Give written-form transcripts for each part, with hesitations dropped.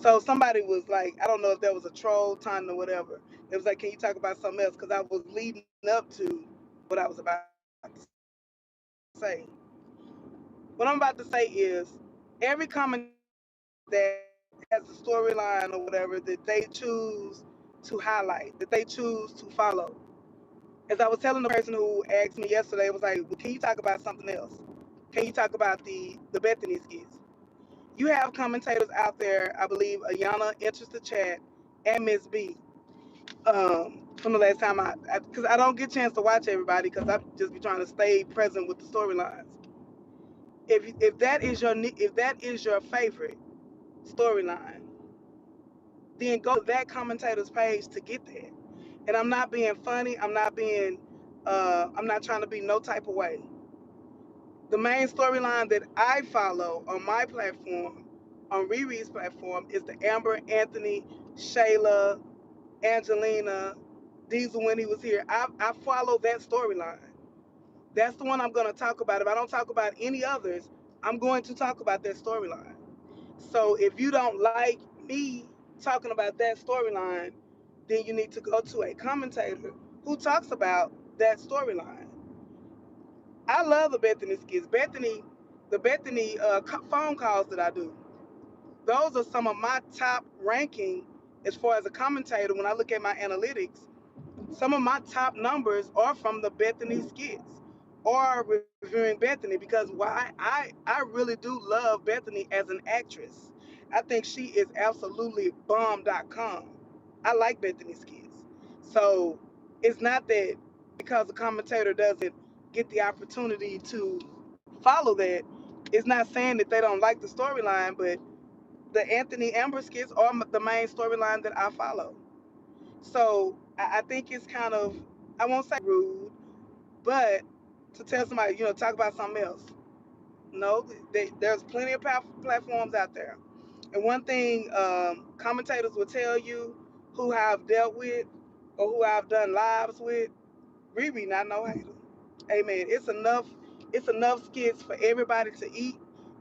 So somebody was like, I don't know if that was a troll time or whatever. It was like, can you talk about something else? Because I was leading up to what I was about to say. What I'm about to say is every comment that has a storyline or whatever that they choose to highlight, that they choose to follow. As I was telling the person who asked me yesterday, it was like, well, can you talk about something else? Can you talk about the Bethany skits? You have commentators out there, I believe Ayana enters the chat and Miss B. From the last time because I don't get a chance to watch everybody because I just be trying to stay present with the storylines. If that is your favorite storyline, then go to that commentator's page to get that. And I'm not being funny. I'm not trying to be no type of way. The main storyline that I follow on my platform, on Riri's platform, is the Amber, Anthony, Shayla, Angelina, Diesel when he was here. I follow that storyline. That's the one I'm going to talk about. If I don't talk about any others, I'm going to talk about that storyline. So if you don't like me talking about that storyline, then you need to go to a commentator who talks about that storyline. I love the Bethany skits. The Bethany phone calls that I do, those are some of my top ranking as far as a commentator. When I look at my analytics, some of my top numbers are from the Bethany skits or reviewing Bethany because why I really do love Bethany as an actress. I think she is absolutely bomb.com. I like Bethany skits. So it's not that because a commentator doesn't get the opportunity to follow that, it's not saying that they don't like the storyline, but the Anthony Amber skits are the main storyline that I follow. So I think it's kind of, I won't say rude, but to tell somebody, talk about something else. No, there's plenty of platforms out there. And one thing commentators will tell you who I've dealt with or who I've done lives with, Riri not no hater. Amen. It's enough skits for everybody to eat.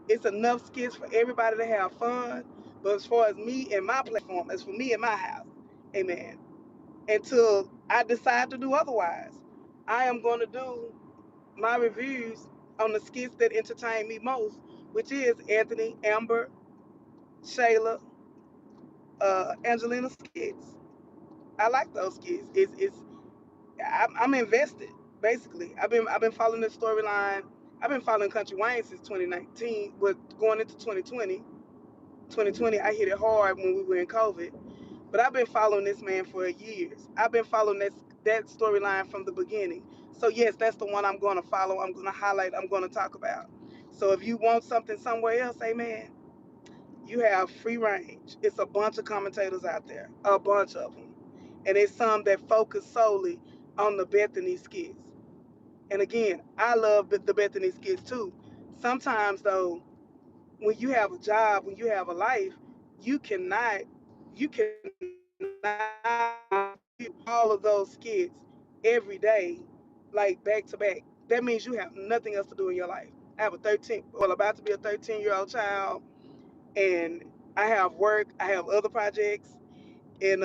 It's enough skits for everybody to have fun. But as far as me and my platform, as for me and my house, amen. Until I decide to do otherwise, I am going to do my reviews on the skits that entertain me most, which is Anthony, Amber, Shayla, Angelina skits. I like those skits. I'm invested. Basically, I've been following this storyline. I've been following Country Wayne since 2019, but going into 2020. 2020, I hit it hard when we were in COVID. But I've been following this man for years. I've been following that storyline from the beginning. So yes, that's the one I'm going to follow. I'm going to highlight. I'm going to talk about. So if you want something somewhere else, amen, you have free range. It's a bunch of commentators out there, a bunch of them, and it's some that focus solely on the Bethany skits. And again, I love the Bethany skits too. Sometimes though, when you have a job, when you have a life, you cannot you cannot do all of those skits every day, like back to back. That means you have nothing else to do in your life. I have about to be a 13-year-old child, and I have work, I have other projects, and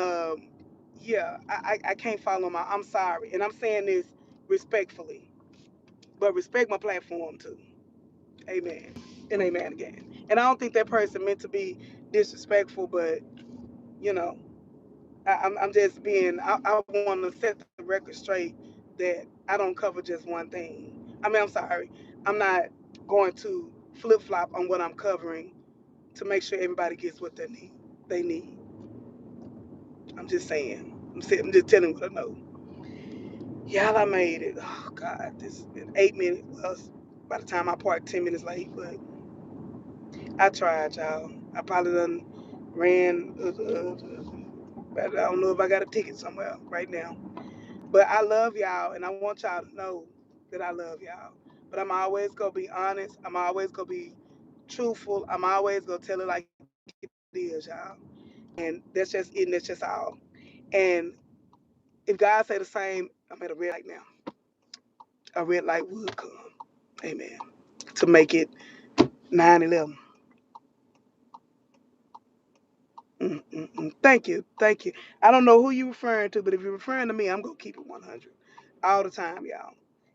yeah, I can't follow I'm sorry, and I'm saying this respectfully, but respect my platform too. Amen. And amen again. And I don't think that person meant to be disrespectful, but you know, I'm just I want to set the record straight that I don't cover just one thing. I mean, I'm sorry. I'm not going to flip flop on what I'm covering to make sure everybody gets what They need. I'm just saying. I'm just telling what I know. Y'all, I made it. Oh God, this has been 8 minutes. Well, by the time I parked 10 minutes late, but I tried, y'all. I probably done ran, but I don't know if I got a ticket somewhere right now. But I love y'all, and I want y'all to know that I love y'all. But I'm always gonna be honest. I'm always gonna be truthful. I'm always gonna tell it like it is, y'all. And that's just it. And that's just all. And if God say the same, I'm at a red light now. A red light would come. Amen. To make it 9/11. Thank you, thank you. I don't know who you referring to, but if you're referring to me, I'm gonna keep it 100 all the time, y'all.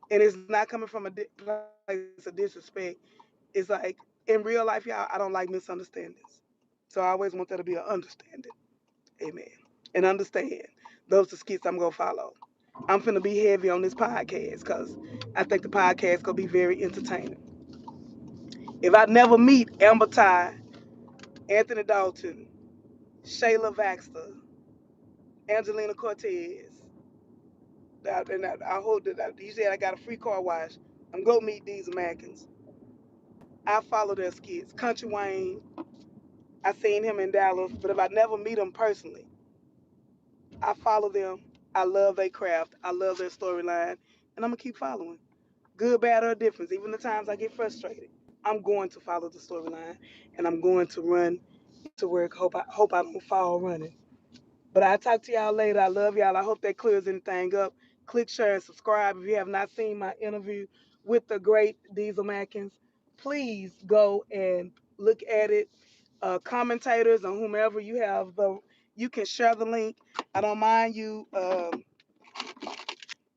And it's not coming from a place of disrespect. It's like in real life, y'all, I don't like misunderstandings. So I always want there to be an understanding. Amen. And understand those are skits I'm gonna follow. I'm finna be heavy on this podcast because I think the podcast gonna be very entertaining. If I never meet Amber Ty, Anthony Dalton, Shayla Baxter, Angelina Cortez, I hope that you said I got a free car wash. I'm gonna meet these Americans. I follow their skits. Country Wayne, I seen him in Dallas, but if I never meet him personally, I follow them. I love their craft. I love their storyline, and I'm gonna keep following. Good, bad, or difference. Even the times I get frustrated, I'm going to follow the storyline, and I'm going to run to work. Hope I don't fall running. But I'll talk to y'all later. I love y'all. I hope that clears anything up. Click, share, and subscribe. If you have not seen my interview with the great Diesel Mackins, please go and look at it. Commentators and whomever you have, you can share the link. I don't mind you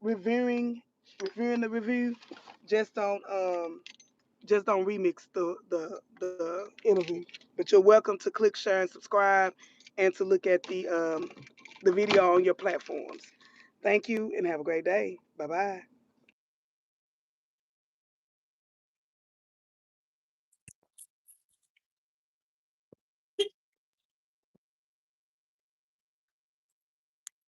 reviewing reviewing the review. Just don't remix the interview. But you're welcome to click, share, and subscribe, and to look at the video on your platforms. Thank you and have a great day. Bye bye.